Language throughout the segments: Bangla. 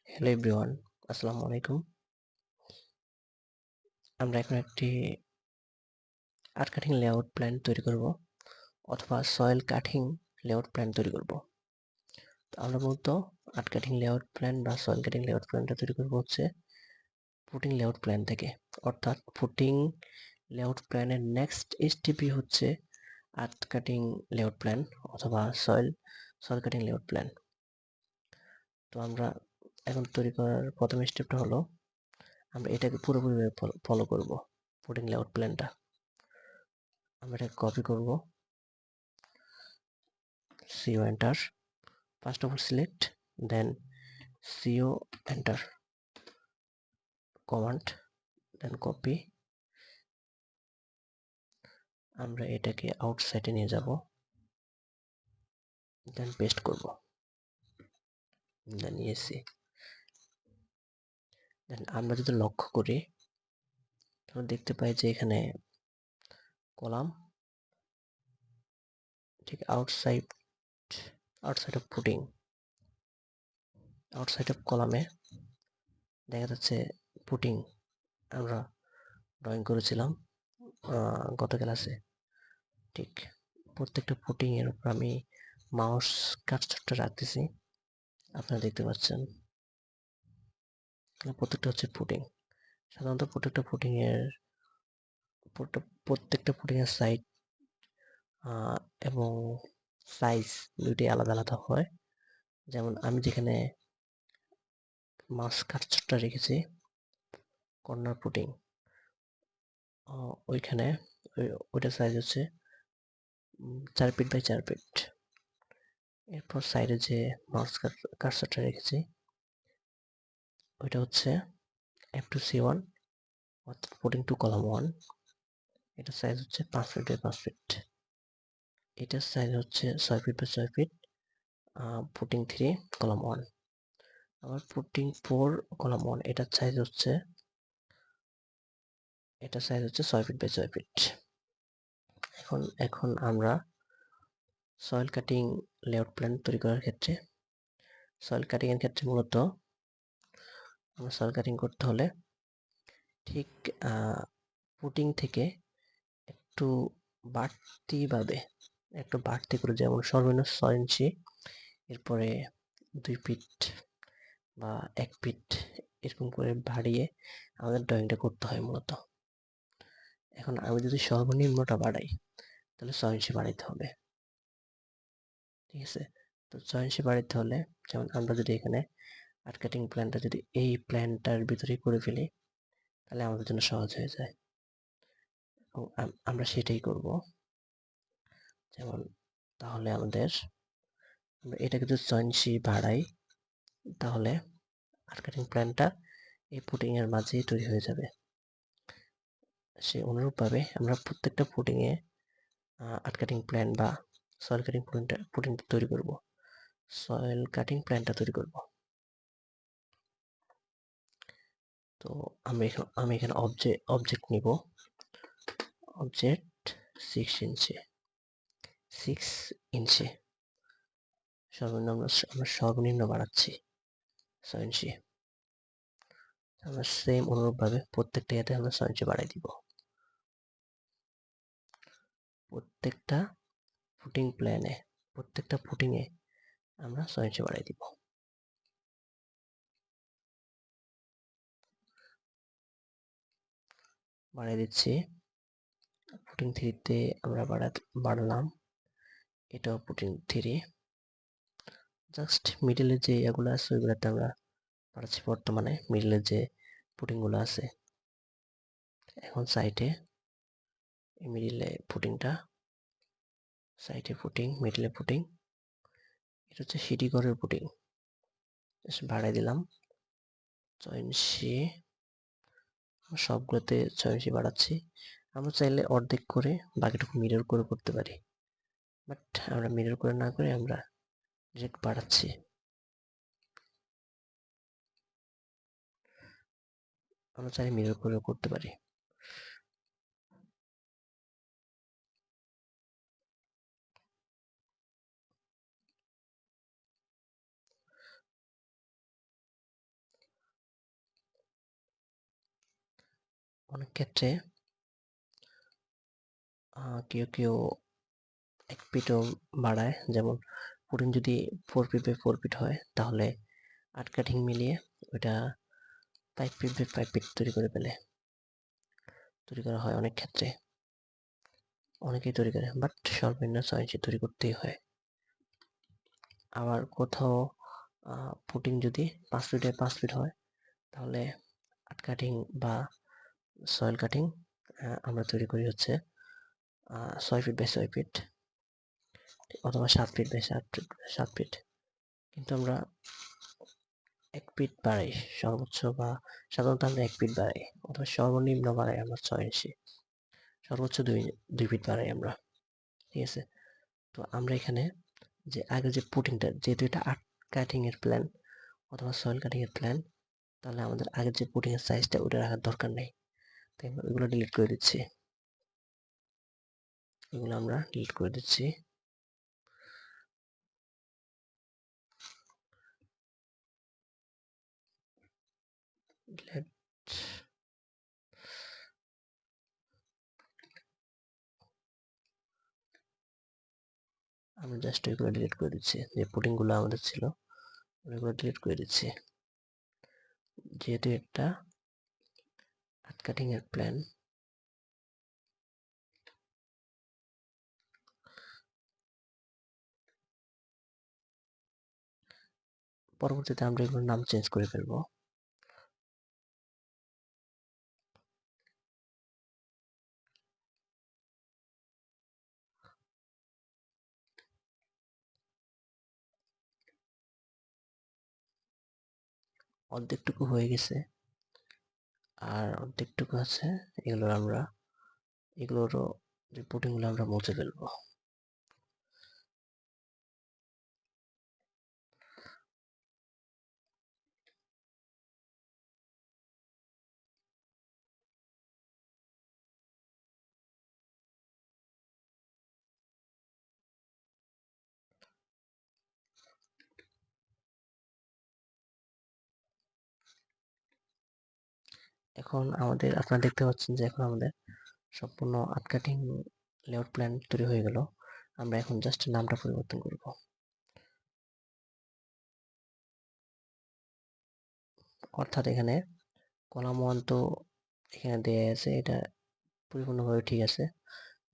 হ্যালো এভরিওয়ান, আসসালামু আলাইকুম। আমরা এখন একটি আর্ট কাটিং লেআউট প্ল্যান তৈরি করব অথবা সয়েল কাটিং লেআউট প্ল্যান তৈরি করব। তো আমরা মূলত আর্ট কাটিং লেআউট প্ল্যান বা সয়েল কাটিং লেআউট প্ল্যানটা তৈরি করব হচ্ছে ফুটিং লেআউট প্ল্যান থেকে। অর্থাৎ ফুটিং লেআউট প্ল্যানের নেক্সট স্টেপই হচ্ছে আর্ট কাটিং লেআউট প্ল্যান অথবা সয়েল কাটিং লেআউট প্ল্যান। তো আমরা এখন তৈরি করার প্রথম স্টেপটা হলো আমরা এটাকে পুরোপুরিভাবে ফলো করব ফুটিং লেআউট প্ল্যানটা। আমরা এটা কপি করব, CO enter, first of all select, then CO enter command, then copy। আমরা এটাকে আউটসাইডে নিয়ে যাব, দেন পেস্ট করব, দেন ESC। দেন আমরা যদি লক্ষ্য করি তাহলে দেখতে পাই যে এখানে কলাম ঠিক outside of footing, outside of কলামে দেখা যাচ্ছে ফুটিং আমরা ড্রয়িং করেছিলাম গত ক্লাসে। ঠিক প্রত্যেকটা ফুটিং এর উপর আমি মাউস কার্সারটা রাখতেছি, আপনারা দেখতে পাচ্ছেন। প্রত্যেকটা হচ্ছে ফুটিং। সাধারণত প্রত্যেকটা ফুটিং এর সাইড এবং সাইজ দুইটাই আলাদা আলাদা হয়। যেমন আমি যেখানে মাউস কার্সারটা রেখেছি কর্নার ফুটিং, ওইখানে ওইটার সাইজ হচ্ছে 4 ফিট বাই 4 ফিট। এরপর সাইডে যে মাউস কার্সারটা রেখেছি ওইটা হচ্ছে F2C1 অর্থাৎ ফুটিং টু কলাম 1। এটার সাইজ হচ্ছে 5 ফিট বাই 5 ফিট। এটার সাইজ হচ্ছে 6 feet by 6 feet. Footing 3 column 1। আবার ফুটিং 4 কলাম 1 এটার সাইজ হচ্ছে 6 ফিট বাই 6 ফিট। এখন আমরা সয়েল কাটিং লেআউট প্ল্যান তৈরি করার ক্ষেত্রে সয়েল কাটিং এর ক্ষেত্রে মূলত আমরা সয়েল কাটিং করতে হলে ঠিক ফুটিং থেকে একটু বাড়তি করে, যেমন সর্বনিম্ন 6 ইঞ্চি, এরপরে 2 ফিট বা 1 ফিট এরকম করে বাড়িয়ে আমাদের ড্রয়িংটা করতে হয় মূলত। এখন আমি যদি সর্বনিম্নটা বাড়াই তাহলে 6 ইঞ্চি বাড়াইতে হবে, ঠিক আছে? তো 6 ইঞ্চি বাড়াইতে হলে যেমন আমরা যদি এখানে আর্ট কাটিং প্ল্যানটা যদি এই প্ল্যানটার ভিতরেই করে ফেলি তাহলে আমাদের জন্য সহজ হয়ে যায় এবং আমরা সেটাই করব। যেমন তাহলে আমরা এটাকে যদি 6 ইঞ্চি বাড়াই তাহলে আর্ট কাটিং প্ল্যানটা এই ফুটিং এর মাঝেই তৈরি হয়ে যাবে। সে অনুরূপভাবে আমরা প্রত্যেকটা ফুটিং এ আর্ট কাটিং প্ল্যান বা সয়েল কাটিং ফুটিং তৈরি করব, সয়েল কাটিং প্ল্যানটা তৈরি করব। তো আমি এখানে অবজেক্ট নিব, অবজেক্ট 6 ইঞ্চি আমরা সর্বনিম্ন বাড়াচ্ছি 6 ইঞ্চি। আমরা সেম অনুরূপভাবে প্রত্যেকটা ইয়াতে আমরা 6 ইঞ্চি বাড়াই দিব। প্রত্যেকটা ফুটিং এ আমরা 6 ইঞ্চি বাড়াই দিব। বাড়াই দিচ্ছি। ফুটিং 3 তে আমরা বাড়ালাম, এটাও ফুটিং 3। জাস্ট মিডলে যে এগুলো আছে ওইগুলোতে আমরা বাড়াচ্ছি বর্তমানে, মিডলে যে ফুটিং গুলো আছে। এখন সাইডে মিডলে ফুটিংটা, সাইডে ফুটিং, মিডলে ফুটিং, এটা হচ্ছে সিঁড়ি ঘরের ফুটিং। বাড়াই দিলাম 6 ইঞ্চি, সবগুলোতে 6 ইঞ্চি বাড়াচ্ছি। আমরা চাইলে অর্ধেক করে বাকিটুকু মিরর করে করতে পারি, বাট আমরা মিরর করে না করে আমরা ডিরেক্ট বাড়াচ্ছি। আমরা চাইলে মিরর করে করতে পারি। অনেক ক্ষেত্রে কেউ 1 ফিটও বাড়ায়, যেমন পুডিং যদি 4 ফিট বাই 4 ফিট হয় তাহলে 8 কাঠিং মিলিয়ে ওইটা 5 ফিট বাই 5 ফিট তৈরি করা হয় অনেক ক্ষেত্রে। অনেকেই তৈরি করে, বাট সর্বনিম্ন 6 ইঞ্চি তৈরি করতেই হয়। আবার কোথাও পুটিং যদি 5 ফিটে 5 ফিট হয় তাহলে 8 কাটিং বা সয়েল কাটিং আমরা তৈরি করি হচ্ছে 6 ফিট বাই 6 ফিট অথবা 7 ফিট বাই 7 ফিট। কিন্তু আমরা 1 ফিট বাড়াই সর্বোচ্চ, বা সাধারণত আমরা 1 ফিট বাড়াই অথবা সর্বনিম্ন বাড়াই আমরা 6 ইঞ্চি, সর্বোচ্চ 2 ফিট বাড়াই আমরা। ঠিক আছে, তো আমরা এখানে যে আগে যে পুটিংটা, যেহেতু এটা 8 কাটিং এর প্ল্যান অথবা সয়েল কাটিং এর প্ল্যান, তাহলে আমাদের আগের যে পুটিং এর সাইজটা ওটা রাখার দরকার নেই, তাই আমরা ওইগুলো ডিলিট করে দিচ্ছি। এগুলো আমরা ডিলিট করে দিচ্ছি। আমরা জাস্ট ওইগুলো ডিলিট করে দিচ্ছি, যে পুটিং গুলো আমাদের ছিল ওইগুলো ডিলিট করে দিচ্ছি। যেহেতু এটা 8 কাটিং এর প্ল্যান, পরবর্তীতে আমরা এগুলোর নাম চেঞ্জ করে ফেলবো। অর্ধেকটুকু হয়ে গেছে, আর অর্ধেকটুকু আছে, এগুলোরও যে পুটিং গুলো আমরা মুছে ফেলবো। এখন আপনারা দেখতে পাচ্ছেন যে এখন আমাদের সম্পূর্ণ 8 কাটিং লেআউট প্ল্যান তৈরি হয়ে গেল। আমরা এখন জাস্ট নামটা পরিবর্তন করব। অর্থাৎ এখানে কলাম 1 তো এখানে দেয়া আছে, এটা পরিপূর্ণভাবে ঠিক আছে,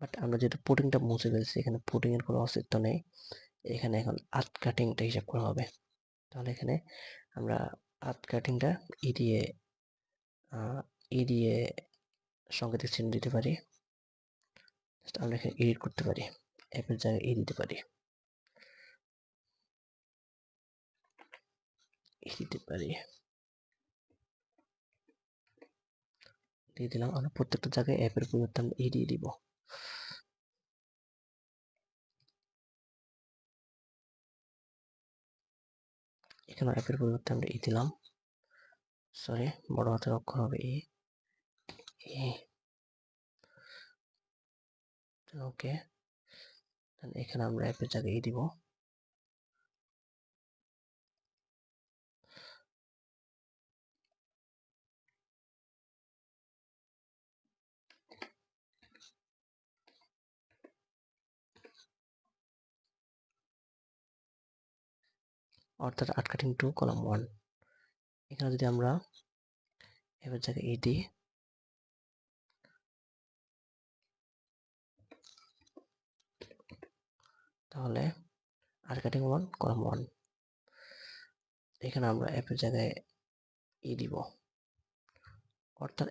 বাট আমরা যেহেতু পুটিংটা মুছে ফেলছি, এখানে পুটিং এর কোনো অস্তিত্ব নেই। এখানে এখন 8 কাটিংটা হিসাব করা হবে। তাহলে এখানে আমরা 8 কাটিংটা ই দিয়ে ই দিয়ে সংকেতের চিহ্ন দিতে পারি। আমরা এখানে এডিট করতে পারি, অ্যাপের জায়গায় দিতে পারি, দিয়ে দিলাম। আমরা প্রত্যেকটা জায়গায় অ্যাপের পরিবর্তে আমরা দিয়ে দিব। এখানে অ্যাপের পরিবর্তে আমরা দিলাম, সরি বড় হাতের অক্ষর হবে ওকে। এখানে আমরা অ্যাপের জায়গায় দিব। অর্থাৎ 8 কাটিং টু কলাম 1। এখানে যদি আমরা অ্যাপের জায়গায় দিই, তাহলে 8 কাটিং 1 কলাম 1। এখানে আমরা অ্যাপের জায়গায় দিব। অর্থাৎ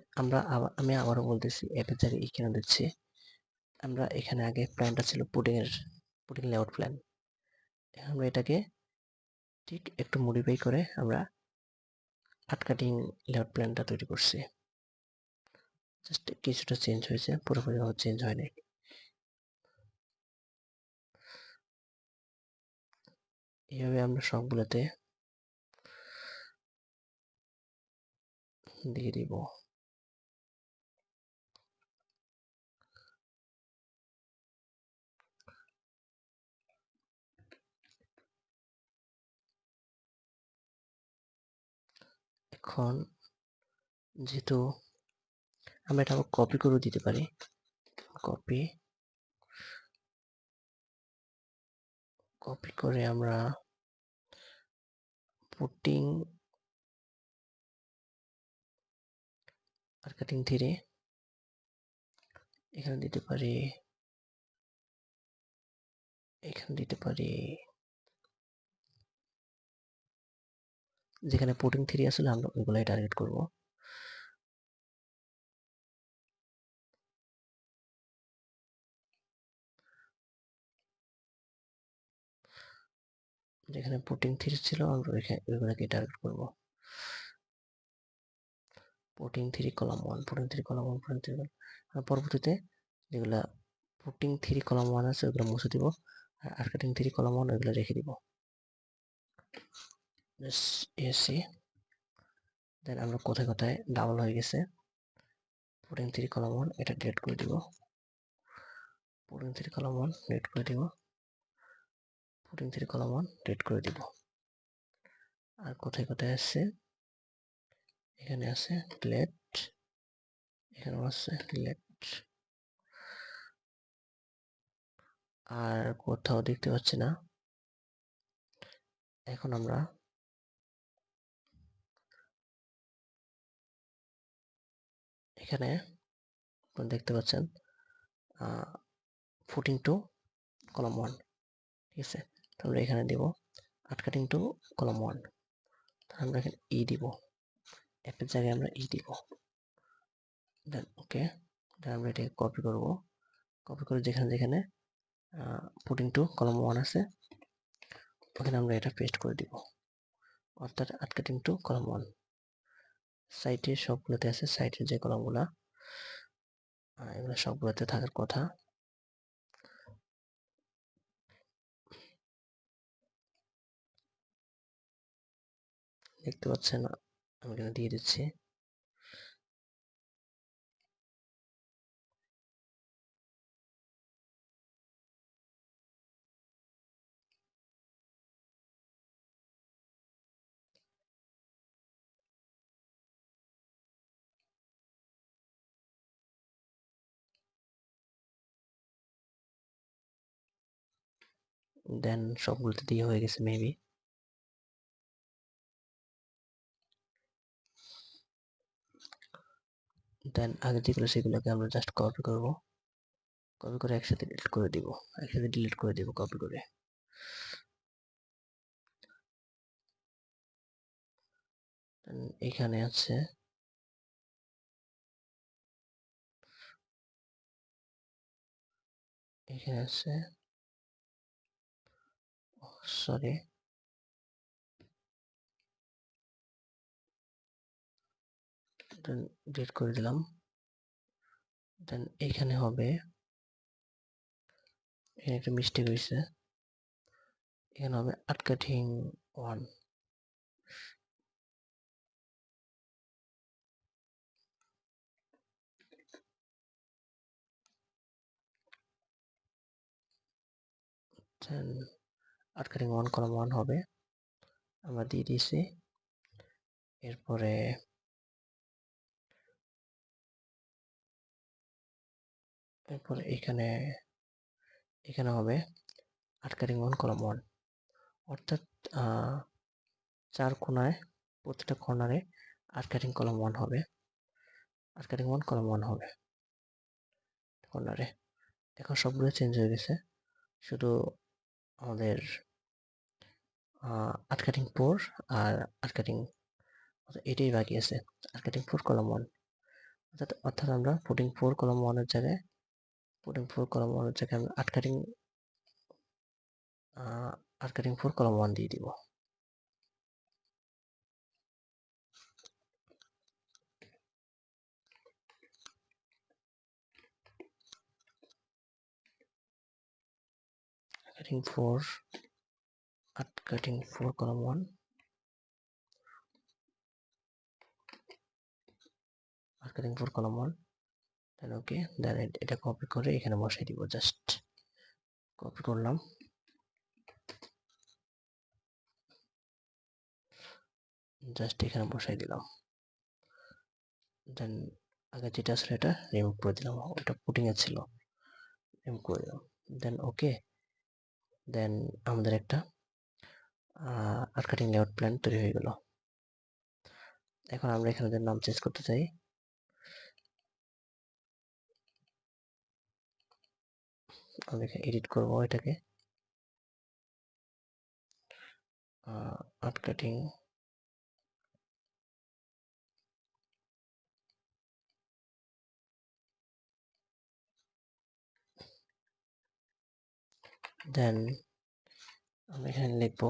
আমি আবারও বলতেছি, অ্যাপের জায়গায় কেন দিচ্ছি, আমরা এখানে আগে প্ল্যানটা ছিল পুটিং লেআউট প্ল্যান। আমরা এটাকে ঠিক একটু মডিফাই করে আমরা 8 কাটিং লেআউট প্ল্যানটা তৈরি করছি। জাস্ট কিছুটা চেঞ্জ হয়েছে, পুরোপুরিভাবে চেঞ্জ হয়নি। এইভাবে আমরা সবগুলোতে দিয়ে দিব। এখন যেহেতু আমরা এটা কপি করে দিতে পারি। কপি করে আমরা পুটিং মার্কেটিং থিরি এখানে দিতে পারি, এখানে দিতে পারি। যেখানে পুটিং থিরি আসলে আমরা ওইগুলাই টার্গেট করব। যেখানে পুটিং থিরি ছিল আমরা ওইগুলোকে টার্গেট করব। Putting three column one, putting three column one, putting three column. আর পরবর্তীতে যেগুলা পুটিং থ্রি কলাম ওয়ান আছে ওগুলো মুছে দিব, আর আর্কেটিং থ্রি কলাম ওয়ান ওইগুলো রেখে দিব। এসি দেন আমরা কোথায় কোথায় ডাবল হয়ে গেছে, পুটিং থ্রি কলাম ওয়ান এটা ডিলিট করে দিব, putting three column one delete করে দিব, putting three column one delete করে দিব। আর কোথায় কোথায় আছে, এখানে আছে ডিলিট, এখানেও আছে ডিলিট, আর কোথাও দেখতে পাচ্ছি না। এখন আমরা এখানে দেখতে পাচ্ছেন ফুটিং টু কলাম ওয়ান, ঠিক আছে। তো আমরা এখানে দিব আটকাটিং টু কলাম ওয়ান, আমরা এখানে ই দিব, একটা জায়গায় আমরা ই দিব, দেন ওকে। দেন আমরা এটাকে কপি করব, কপি করে যেখানে যেখানে পুটিং টু কলাম ওয়ান আছে ওখানে আমরা এটা পেস্ট করে দিব, অর্থাৎ আটকাটিং টু কলাম ওয়ান। সাইটে সবগুলোতে আছে, সাইটের যে কলামগুলা এগুলো সবগুলোতে থাকার কথা। দেখতে পাচ্ছেন আমি এখানে দিয়ে দিচ্ছি। দেন সবগুলোতে দিয়ে হয়ে গেছে মেবি। দেন আগে যেগুলো সেগুলোকে আমরা জাস্ট কপি করব, কপি করে একসাথে ডিলিট করে দিব, একসাথে ডিলিট করে দিব কপি করে। এখানে আছে এখানে আছে সরি, দেন ডিলিট করে দিলাম। দেন এখানে হবে, এখানে একটা মিস্টেক হয়েছে, এখানে হবে আটকাঠিং ওয়ান। দেন আটকাঠিং ওয়ান কলাম ওয়ান হবে, আমরা দিয়ে দিয়েছি। এরপরে এরপরে এখানে এখানে হবে আটকাঠিং ওয়ান কলাম ওয়ান, অর্থাৎ চার কোণায় প্রতিটা কর্নারে আটকাঠিং কলাম ওয়ান হবে, আটকাঠিং ওয়ান কলাম ওয়ান হবে কর্নারে। এখন সবগুলো চেঞ্জ হয়ে গেছে, শুধু আমাদের আটকাঠিং ফোর আর আটকাঠিং এটাই বাকি আছে, আটকাঠিং ফোর কলাম ওয়ান। অর্থাৎ আমরা পুটিং ফোর কলাম ওয়ানের জায়গায় আমরা আটকাঠিং ফোর কলাম ওয়ান দিয়ে দিব। cutting 4 at cutting 4 column 1 at cutting 4 column 1 দেন ওকে। দেন এটা কপি করে এখানে বসাই দিব, জাস্ট কপি করলাম, জাস্ট এখানে বসাই দিলাম। দেন আগে যেটা ছিল এটা রিমুভ করে দিলাম, ওটা পুটিং এ ছিল, রিমুভ করে দিলাম। দেন ওকে, দেন আমাদের একটা আর্ট কাটিং লেআউট প্ল্যান তৈরি হয়ে গেল। এখন আমরা এখানে নাম চেঞ্জ করতে চাই, আমরা এখানে এডিট করবো এটাকে, আর্ট কাটিং দেন আমরা এখানে লিখবো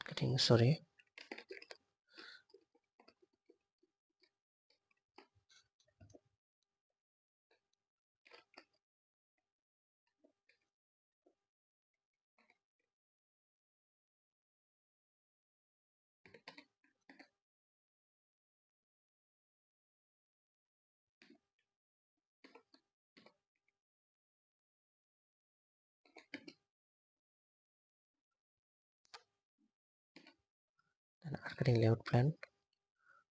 cutting, sorry, art cutting layout plan,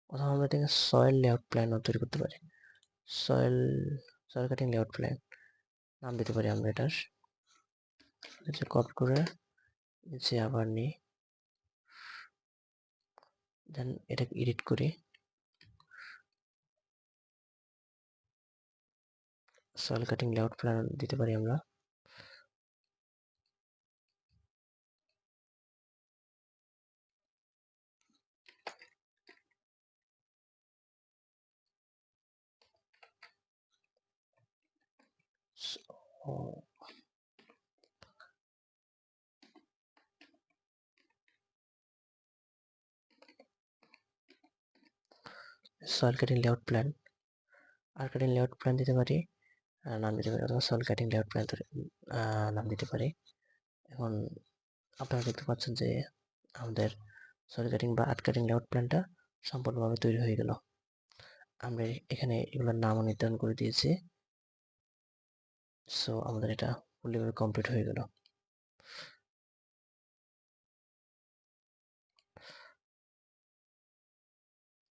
অথবা আমরা এটাকে সয়েল লেআউট প্ল্যানও তৈরি করতে পারি। Soil soil cutting layout plan নাম দিতে পারি আমরা এটার, কপি করে নিচে আবার নিই, দেন এটাকে এডিট করি, সয়েল কাটিং লেআউট প্ল্যান দিতে পারি আমরা। Soil cutting layout plan, art cutting layout plan দিতে পারি, নাম দিতে পারি, অথবা সয়েল কাটিং লেআউট প্ল্যান নাম দিতে পারি। এখন আপনারা দেখতে পাচ্ছেন যে আমাদের সয়েল কাটিং বা আর্ট কাটিং লেআউট প্ল্যানটা সম্পূর্ণভাবে তৈরি হয়ে গেল। আমরা এখানে এগুলোর নামও নির্ধারণ করে দিয়েছি। সো আমাদের এটা ফুললি কমপ্লিট হয়ে গেল।